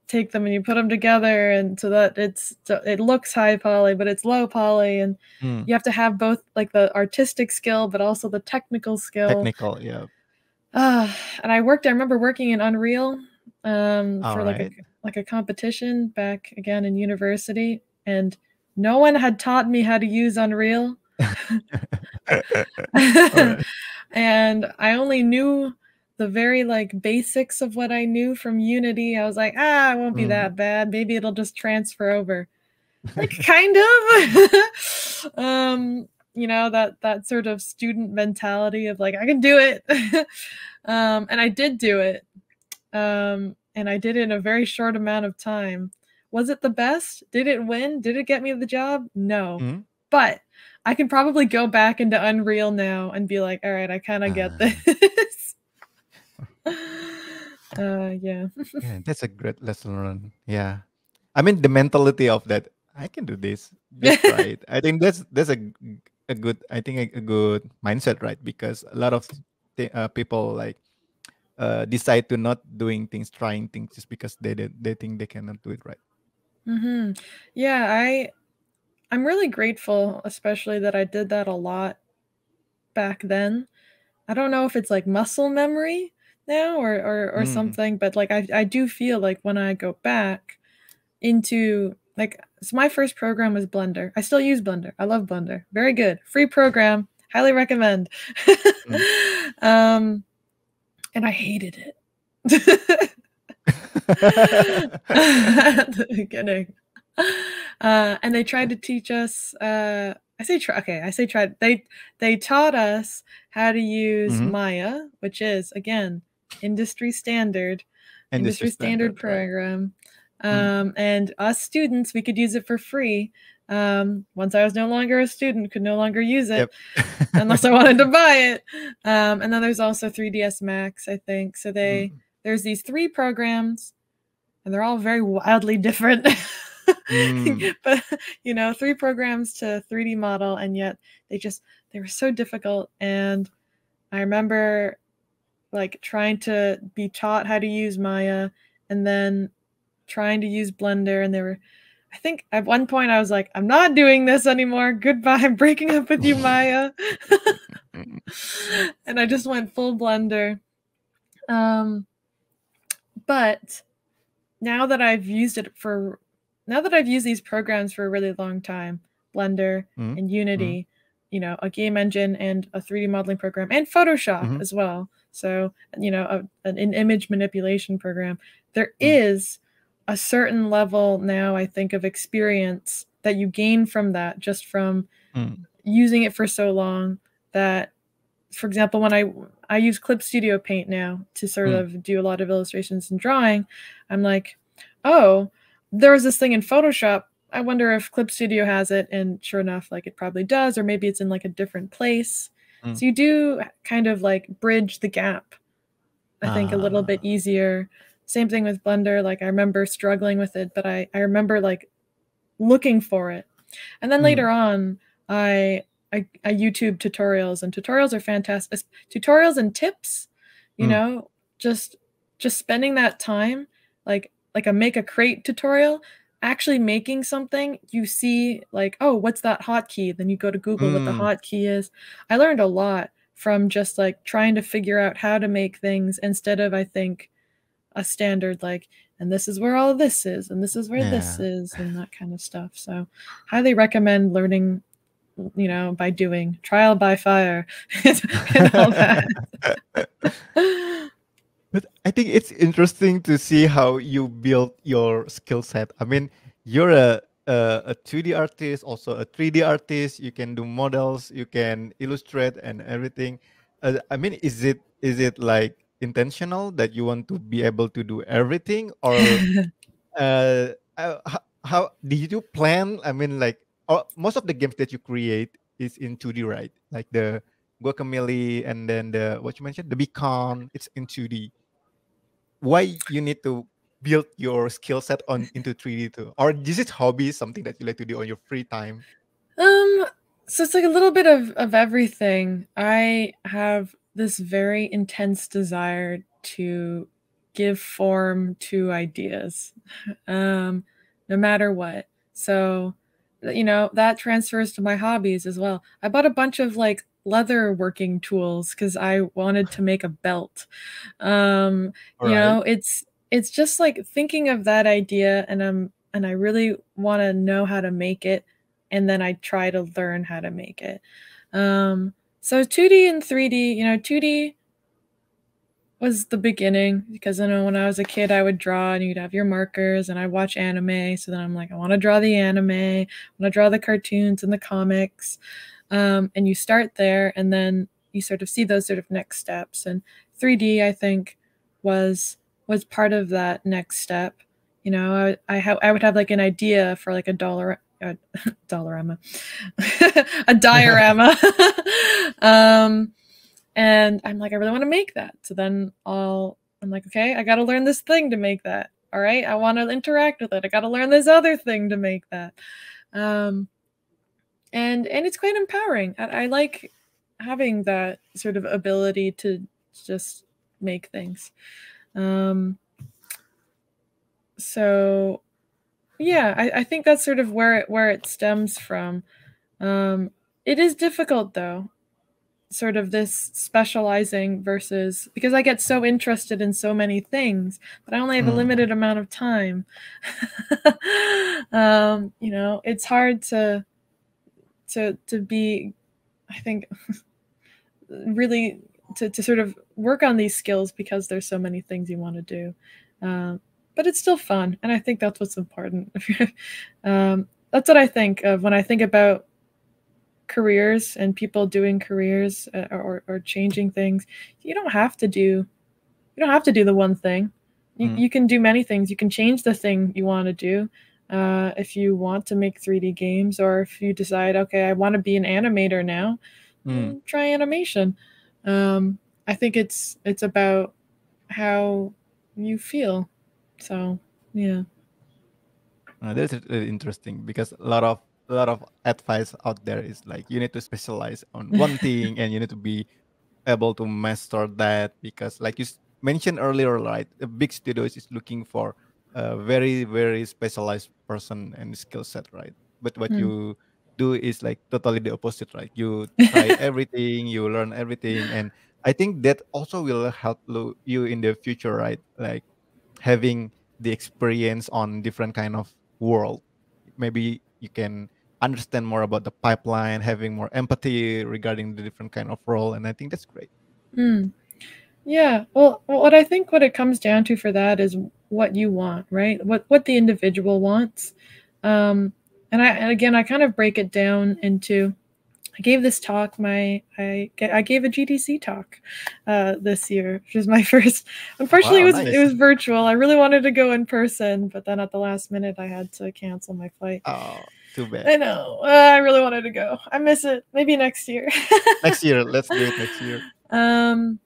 take them and you put them together, and so that it looks high poly, but it's low poly, and Mm. you have to have both, like the artistic skill, but also the technical skill. Technical, yeah. And I remember working in Unreal All for right. like a competition back again in university, and no one had taught me how to use Unreal. All right. And I only knew the very like basics of what I knew from Unity. I was like, it won't be Mm. that bad. Maybe it'll just transfer over. Like kind of. That sort of student mentality of like, I can do it. And I did do it. And I did it in a very short amount of time. Was it the best? Did it win? Did it get me the job? No. Mm. But I can probably go back into Unreal now and be like, all right, I kind of get Ah. this. Yeah. Yeah, that's a great lesson learned. Yeah. I mean, the mentality of that, I can do this. Just try it. I think that's a good, I think a good mindset, right? Because a lot of people like decide to not doing things, trying things just because they think they cannot do it right. Hmm. Yeah, I'm really grateful, especially that I did that a lot back then. I don't know if it's like muscle memory now, or Mm. something, but like I do feel like when I go back into like, so my first program was Blender. I still use Blender. I love Blender. Very good. Free program. Highly recommend. Mm. And I hated it. At the beginning. And they tried to teach us I say try okay, I say tried. They taught us how to use Mhm. Maya, which is again Industry industry standard standard, right? program. Mm. And us students, we could use it for free. Once I was no longer a student, could no longer use it Yep. unless I wanted to buy it. And then there's also 3ds Max, I think. So Mm. there's these 3 programs, and they're all very wildly different. Mm. But 3 programs to 3D model, and yet they were so difficult. And I remember like trying to be taught how to use Maya, and then trying to use Blender, and I think at one point I was like, I'm not doing this anymore. Goodbye. I'm breaking up with you, Maya. And I just went full Blender. Um, but now that I've used these programs for a really long time, Blender Mm. and Mm. Unity, a game engine and a 3D modeling program, and Photoshop Mhm. as well. So, an image manipulation program. There Mm. is a certain level now, I think, of experience that you gain from that, just from Mm. using it for so long, that, for example, when I use Clip Studio Paint now to sort Mm. of do a lot of illustrations and drawing, I'm like, oh, there was this thing in Photoshop. I wonder if Clip Studio has it, and sure enough, like it probably does, or maybe it's in like a different place. Mm. So you do kind of like bridge the gap, I think, a little bit Ah. easier. Same thing with Blender. Like I remember struggling with it, but I remember like looking for it. And then Mm. later on, I YouTube tutorials, and tutorials are fantastic. Tutorials and tips, you Mm. know, just spending that time, like a make a crate tutorial, actually making something, you see like, oh, what's that hotkey? Then you go to Google what the Mm. hotkey is. I learned a lot from just like trying to figure out how to make things instead of, I think, a standard like, and this is where all this is, and this is where this Yeah. is, and that kind of stuff. So highly recommend learning, by doing, trial by fire, and all that. But I think it's interesting to see how you build your skill set. I mean, you're a 2D artist, also a 3D artist. You can do models, you can illustrate and everything. I mean, is it like intentional that you want to be able to do everything, or how did you plan? I mean, like most of the games that you create is in 2D, right? Like the Guacamole and then the what you mentioned, the Beacon, it's in 2D. Why you need to build your skill set on into 3D too? Or is it hobby, something that you like to do on your free time? Um, so it's like a little bit of everything. I have this very intense desire to give form to ideas, no matter what. So, that transfers to my hobbies as well. I bought a bunch of like leather working tools because I wanted to make a belt. Um, All right. it's just like thinking of that idea, and I really want to know how to make it, and then I try to learn how to make it. So 2D and 3D, 2D was the beginning because I know when I was a kid I would draw and you'd have your markers and I'd watch anime. So then I'm like, I want to draw the anime, I want to draw the cartoons and the comics. And you start there and then you sort of see those sort of next steps. And 3D, I think, was part of that next step. I would have like an idea for like a dollarama, a diorama. And I'm like, I really want to make that. So then I'm like, okay, I got to learn this thing to make that. All right, I want to interact with it. I got to learn this other thing to make that. And it's quite empowering. I like having that sort of ability to just make things. So yeah, I think that's sort of where it stems from. It is difficult though, sort of this specializing versus, because I get so interested in so many things, but I only have a Mm, limited amount of time. It's hard to be, I think, really to sort of work on these skills because there's so many things you want to do. But it's still fun, and I think that's what's important. That's what I think of when I think about careers and people doing careers, or changing things. You don't have to do the one thing. mm, You can do many things. You can change the thing you want to do. If you want to make 3D games, or if you decide, okay, I want to be an animator now, mm. try animation. I think it's about how you feel. So yeah. That's really interesting because a lot of advice out there is like you need to specialize on one thing and you need to be able to master that because like mentioned earlier, right, a big studios is looking for a very very specialized person and skill set, right? But what Mm. you do is like totally the opposite, right? You try everything, you learn everything, and I think that also will help you in the future, right? Like having the experience on different kind of world, maybe you can understand more about the pipeline, having more empathy regarding the different kind of role, and I think that's great. Mm. Yeah. Well, what I think what it comes down to for that is what you want, right? What the individual wants. And again, I kind of break it down into. I gave this talk. I gave a GDC talk this year, which was my first. Unfortunately, Wow, it nice. was virtual. I really wanted to go in person, but then at the last minute, I had to cancel my flight. Oh, too bad. I know. I really wanted to go. I miss it. Maybe next year. Next year, let's do it next year. um,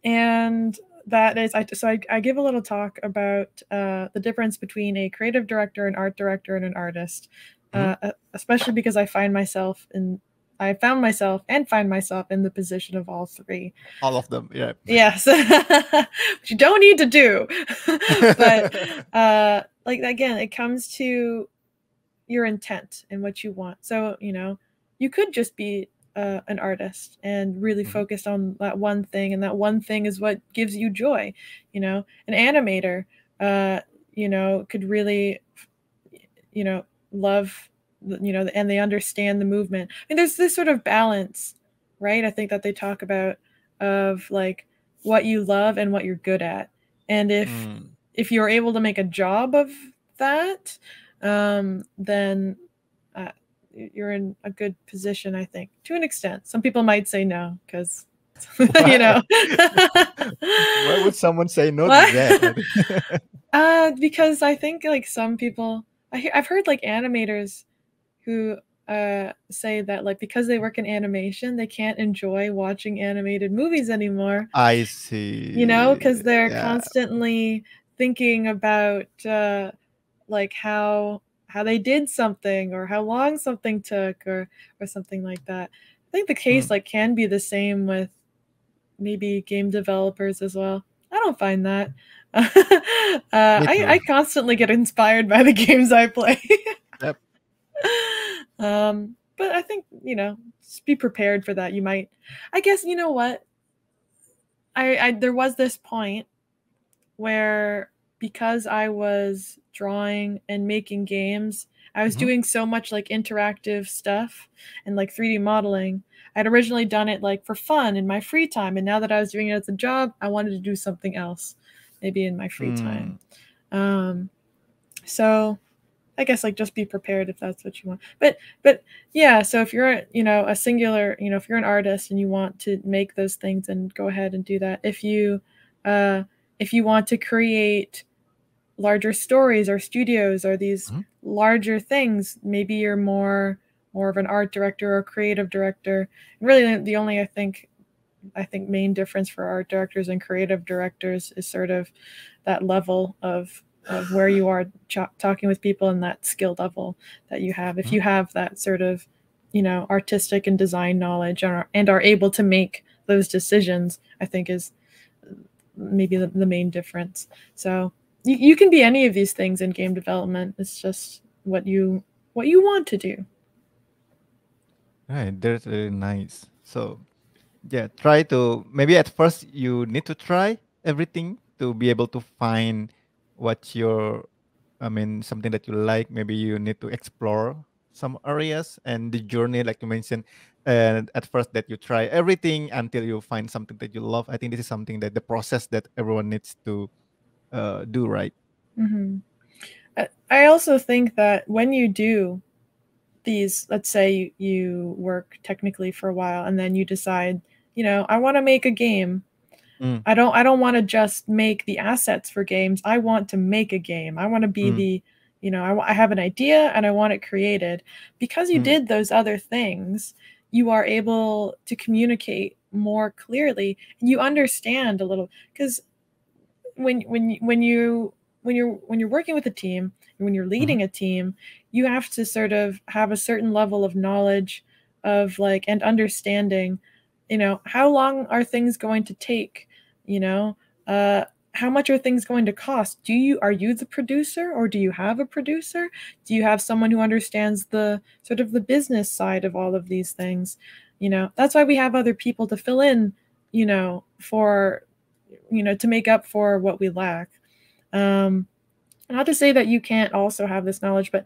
and that is I give a little talk about the difference between a creative director, an art director, and an artist, Mhm. especially because I found myself and find myself in the position of all three. All of them, yeah. Yes, which you don't need to do, but like again, it comes to your intent and what you want. So you could just be an artist and really Mhm. focused on that one thing, and that one thing is what gives you joy. An animator, uh, could really, love, and they understand the movement. I mean, there's this sort of balance, right? I think that they talk about of like what you love and what you're good at, and Mm. if you're able to make a job of that, then uh, you're in a good position, I think, to an extent. Some people might say no because, you Why? know, Why would someone say no to what? that? I think. Because I think like some people, I've heard like animators who say that like because they work in animation, they can't enjoy watching animated movies anymore. I see. Because they're Yeah. constantly thinking about like how they did something or how long something took or something like that. I think the case Mm. like can be the same with maybe game developers as well. I don't find that. Me too. I constantly get inspired by the games I play. Yep. But I think, just be prepared for that. You might, I guess, you know what? I there was this point where because I was drawing and making games, I was Mhm. doing so much like interactive stuff and like 3D modeling. I'd originally done it like for fun in my free time, and now that I was doing it as a job, I wanted to do something else, maybe in my free time. Mm. Um, so I guess like just be prepared if that's what you want. But yeah, so if you're a singular, if you're an artist and you want to make those things, and go ahead and do that. Uh if you want to create larger stories or studios or these Mhm. larger things, maybe you're more of an art director or creative director. Really the only I think main difference for art directors and creative directors is sort of that level of where you are talking with people, and that skill level that you have. If Mhm. you have that sort of, artistic and design knowledge, and are able to make those decisions, I think is maybe the main difference. So you can be any of these things in game development. It's just what you want to do. Right. That's really nice. So yeah, try to maybe at first you need to try everything to be able to find what your I mean something that you like. Maybe you need to explore some areas and the journey, like you mentioned. And at first that you try everything until you find something that you love. I think this is something that the process that everyone needs to do, right? Hmm. I also think that when you do these, let's say you work technically for a while and then you decide, I want to make a game. Mm, I don't want to just make the assets for games. I want to make a game. I want to be mm, I have an idea and I want it created. Because you mm, did those other things, you are able to communicate more clearly, and you understand a little, because when you're working with a team, and when you're mhm, leading a team, you have to sort of have a certain level of knowledge of like and understanding, how long are things going to take, you know uh how much are things going to cost? Are you the producer, or do you have a producer? Do you have someone who understands the sort of the business side of all of these things? That's why we have other people to fill in, for to make up for what we lack. Um, Not to say that you can't also have this knowledge, but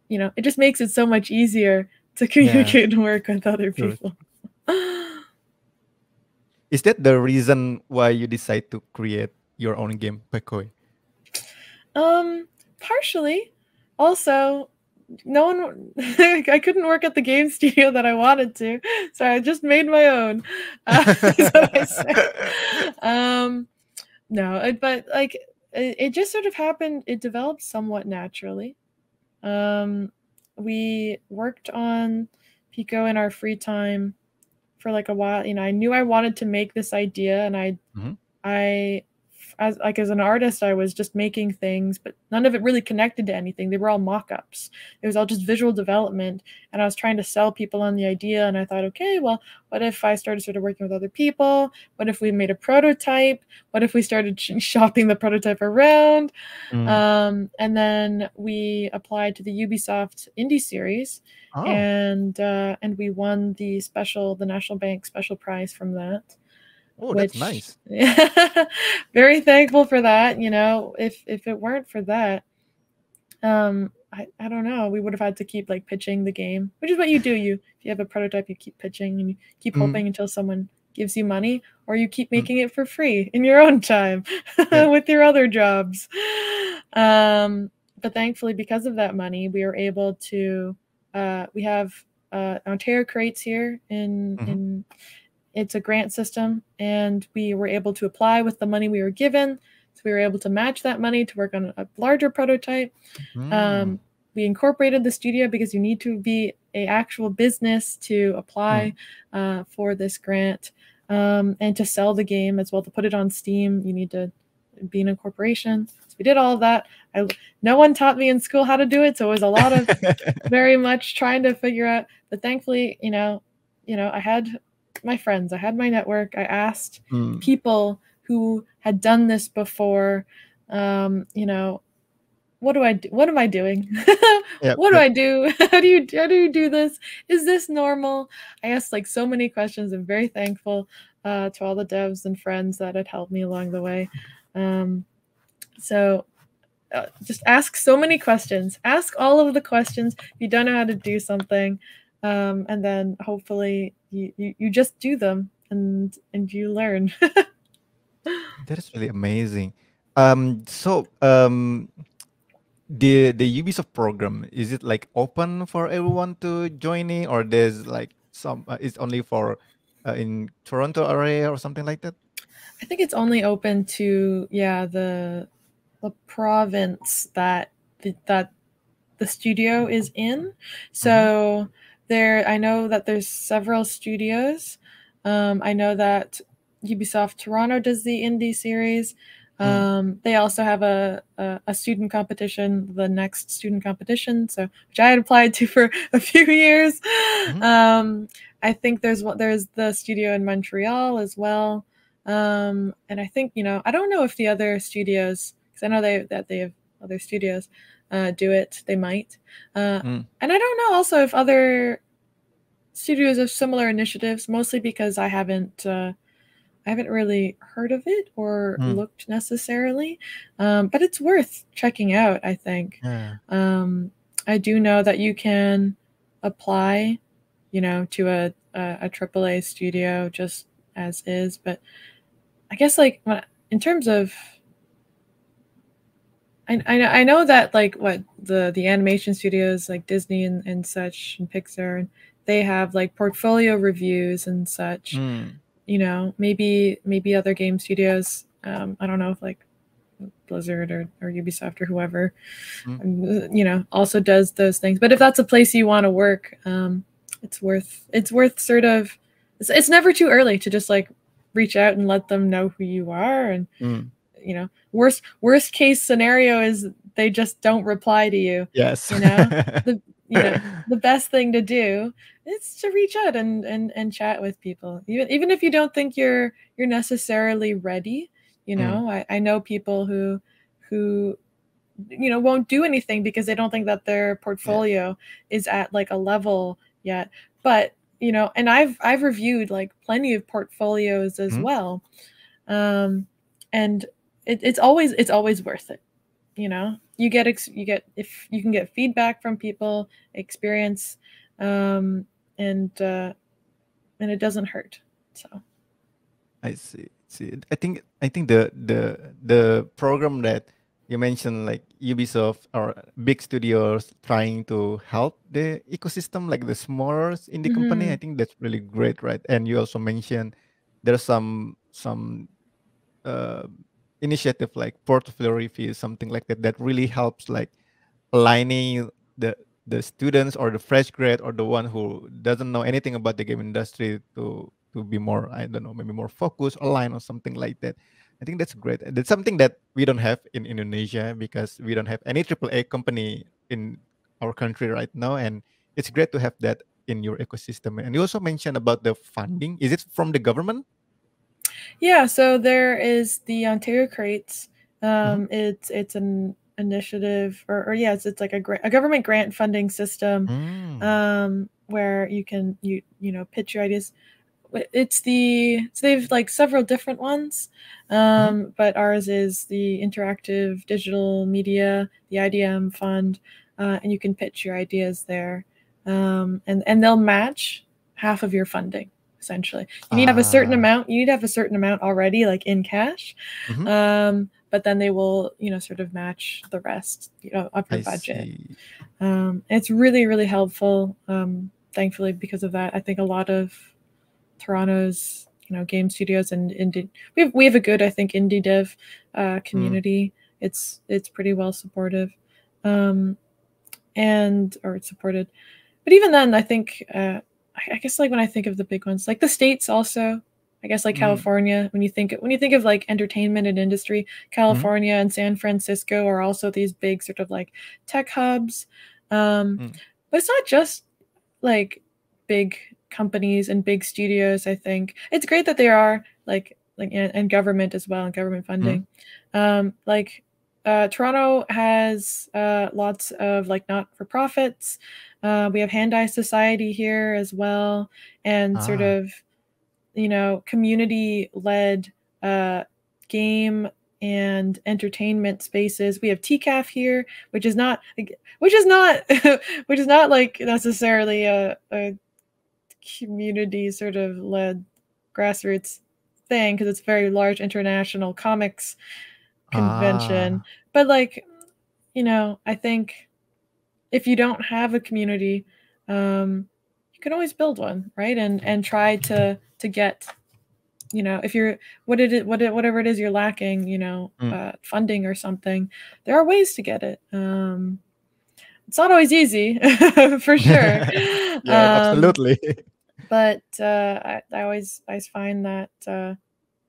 it just makes it so much easier to yeah, communicate and work with other true. people. Is that the reason why you decide to create your own game, Pekoi? um, Partially. Also, no one I couldn't work at the game studio that I wanted to, so I just made my own. Is what I say. Um, no, but like it just sort of happened. It developed somewhat naturally. Um, we worked on Pico in our free time for like a while. I knew I wanted to make this idea, and I as an artist, I was just making things, but none of it really connected to anything. They were all mock-ups. It was all just visual development, and I was trying to sell people on the idea. And I thought, okay, well, what if I started sort of working with other people? What if we made a prototype? What if we started shopping the prototype around? Mm. And then we applied to the Ubisoft Indie Series, Oh. and we won the National Bank special prize from that, Oh, that's which nice. very thankful for that. If it weren't for that, I don't know, we would have had to keep like pitching the game, which is what you do. If you have a prototype, you keep pitching and you keep Mm, hoping until someone gives you money, or you keep mm, making it for free in your own time yeah. with your other jobs. Um, but thankfully, because of that money, we were able to. We have Ontario Creates here Mhm, in it's a grant system, and we were able to apply with the money we were given. So we were able to match that money to work on a larger prototype. mm, Um, we incorporated the studio because you need to be a actual business to mm. apply for this grant, and to sell the game as well. To put it on Steam, you need to be an incorporation. So we did all of that. No one taught me in school how to do it, so it was a lot of very much trying to figure out. But thankfully, I had my friends, I had my network. I asked Mm, people who had done this before, um, you know, what do I do? What am I doing? yep, What do yep. I do? How do you do this? Is this normal? I asked like so many questions. I'm very thankful to all the devs and friends that had helped me along the way. Um, so just ask so many questions. Ask all of the questions. If you don't know how to do something, and then hopefully you just do them, and you learn. That is really amazing. So, the Ubisoft program, is it like open for everyone to join in, or there's like some it's only for in Toronto area or something like that? I think it's only open to, yeah, the province that the studio is in. Mhm, So I know that there's several studios. I know that Ubisoft Toronto does the indie series. mm, They also have a student competition, the next student competition, so which I had applied to for a few years. mhm, Um, I think there's the studio in Montreal as well. And I think, I don't know if the other studios, because I know they have other studios do it. They might. mm, And I don't know also if other studios have similar initiatives, mostly because I haven't really heard of it or mm. looked necessarily. But it's worth checking out, I think. Yeah, Um, I do know that you can apply, to a AAA studio just as is, but I guess like in terms of I know that like what the animation studios like Disney and such and Pixar, and they have like portfolio reviews and such. mm, Maybe other game studios. I don't know if like Blizzard or Ubisoft or whoever, mm. also does those things. But if that's a place you want to work, it's worth sort of. It's never too early to just like reach out and let them know who you are. And Mm. worst case scenario is they just don't reply to you. Yes. you know the you know the best thing to do is to reach out and chat with people, even if you don't think you're necessarily ready. Mm, I know people who won't do anything because they don't think that their yeah. portfolio is at like a level yet. But and I've reviewed like plenty of portfolios as Mhm. well. Um, and it's always worth it. You get if you can get feedback from people, experience, um, and it doesn't hurt. So. I see. See, I think the program that you mentioned, like Ubisoft or big studios trying to help the ecosystem, like the smaller indie company, I Hmm. think that's really great, right? And you also mentioned there's some uh, initiative like portfolio review, something like that, that really helps like aligning the students or the fresh grad or the one who doesn't know anything about the game industry to be more, I don't know, maybe more focused, aligned or something like that. I think that's great. That's something that we don't have in Indonesia because we don't have any AAA company in our country right now, and it's great to have that in your ecosystem. And you also mentioned about the funding. Is it from the government? Yeah, so there is the Ontario Crates. Mm-hmm. It's an initiative, or yeah, it's like a government grant funding system, Mm. where you know pitch your ideas. So they've like several different ones, Mm-hmm. but ours is the Interactive Digital Media, the IDM fund, and you can pitch your ideas there, and they'll match half of your funding. Essentially, you need to have a certain Ah. amount. You need to have a certain amount already, like in cash, Mm-hmm. but then they will, sort of match the rest, of your I budget. see. It's really, really helpful. Thankfully, because of that, I think a lot of Toronto's game studios and indie we have a good, I think, indie dev Mm. community. It's pretty well supportive, um, and or it's supported. But even then, I think I guess like when I think of the big ones, like the states also. I guess like Mm. California, when you think of like entertainment and industry, Mm. California and San Francisco are also these big sort of like tech hubs. Um, Mm. but it's not just like big companies and big studios. I think it's great that they are like and government as well, and government Mm. funding. Like Toronto has lots of like not for profits. We have Hand-Eye Society here as well, and sort Ah. of community led game and entertainment spaces. We have TCAF here, which is not which is not which is not like necessarily a community sort of led grassroots thing, because it's a very large international comics convention. Ah. But like, I think if you don't have a community, you can always build one, right? And try to get, if you're whatever it is you're lacking, Mm. funding or something, there are ways to get it. It's not always easy, for sure. Yeah, um, absolutely. but I always find that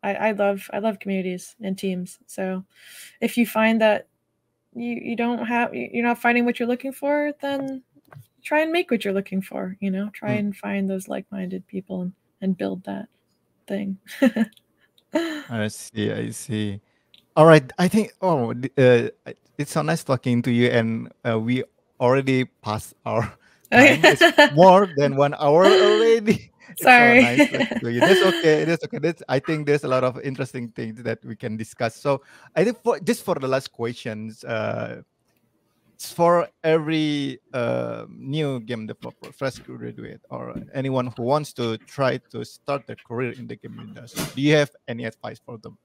I love communities and teams. So if you find that you're not finding what you're looking for, then try and make what you're looking for. Try Mm. and find those like-minded people and build that thing. I see. I see. All right. I think. Oh, it's so nice talking to you, and we already passed our time. It's more than 1 hour already. It's so Sorry. nice talking to you. That's okay. That's okay. I think there's a lot of interesting things that we can discuss. So I think for the last questions, for every new game developer, fresh graduate, or anyone who wants to try to start their career in the game industry, do you have any advice for them?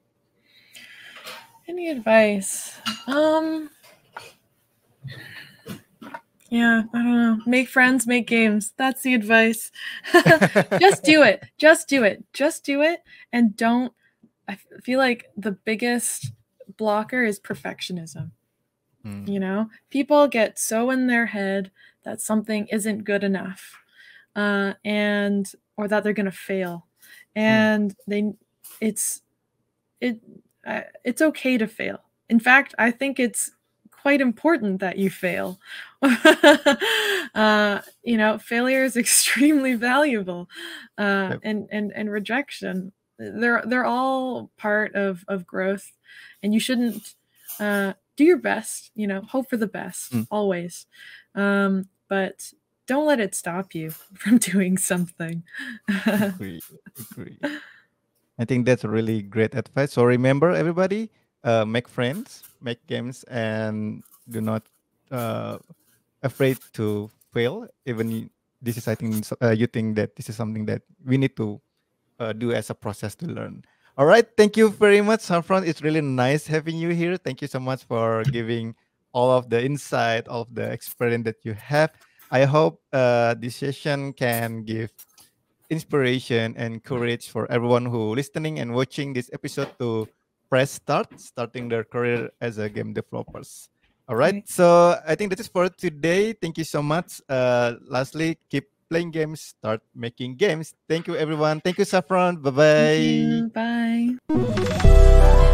Any advice? Yeah, I don't know. Make friends, make games. That's the advice. Just do it. Just do it. Just do it. And don't. I feel like the biggest blocker is perfectionism. Mm. People get so in their head that something isn't good enough, and or that they're gonna fail, Mm. and it's it it's okay to fail. In fact, I think it's quite important that you fail. Failure is extremely valuable, Yep. and rejection. They're all part of growth, and you shouldn't do your best. Hope for the best Mm. always, but don't let it stop you from doing something. Agree. Agree. I think that's really great advice. So remember, everybody, make friends, make games, and do not uh, afraid to fail. Even this is, I think, you think that this is something that we need to do as a process to learn. All right. Thank you very much, Saffron. It's really nice having you here. Thank you so much for giving all of the insight, all of the experience that you have. I hope this session can give inspiration and courage for everyone who listening and watching this episode to press start, starting their career as a game developers. All right. Right. So I think that is for today. Thank you so much. Lastly, keep playing games, start making games. Thank you, everyone. Thank you, Saffron. Bye Thank bye. you. Bye.